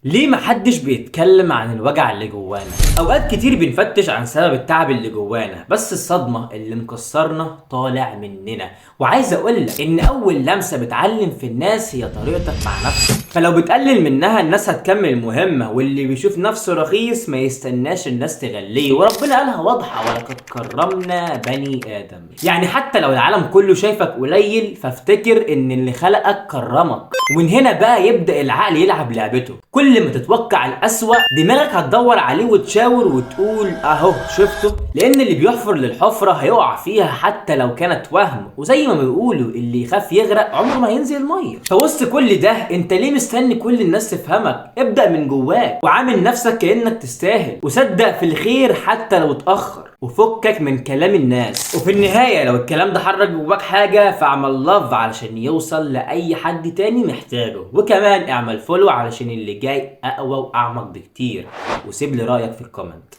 ليه محدش بيتكلم عن الوجع اللي جوانا؟ اوقات كتير بنفتش عن سبب التعب اللي جوانا، بس الصدمة اللي مكسرنا طالع مننا. وعايز اقولك ان اول لمسة بتعلم في الناس هي طريقتك مع نفسك، فلو بتقلل منها الناس هتكمل المهمة، واللي بيشوف نفسه رخيص ما يستناش الناس تغليه. وربنا قالها واضحة: ولقد كرمنا بني ادم. يعني حتى لو العالم كله شايفك قليل فافتكر ان اللي خلقك كرمك. ومن هنا بقى يبدأ العقل يلعب لعبته. كل ما تتوقع الأسوأ دماغك هتدور عليه وتشاور وتقول اهو شفته، لان اللي بيحفر للحفرة هيقع فيها حتى لو كانت وهم. وزي ما بيقولوا اللي يخاف يغرق عمره ما ينزل المية. فوسط كل ده انت ليه مستني كل الناس تفهمك؟ ابدأ من جواك وعامل نفسك كأنك تستاهل، وصدق في الخير حتى لو اتأخر، وفكك من كلام الناس. وفي النهاية لو الكلام ده حرك جواك حاجة فاعمل لاف علشان يوصل لأي حد تاني محتاجه، وكمان اعمل فولو علشان اللي جاي أقوى وأعمق بكتير. وسيب لي رأيك في الكومنت.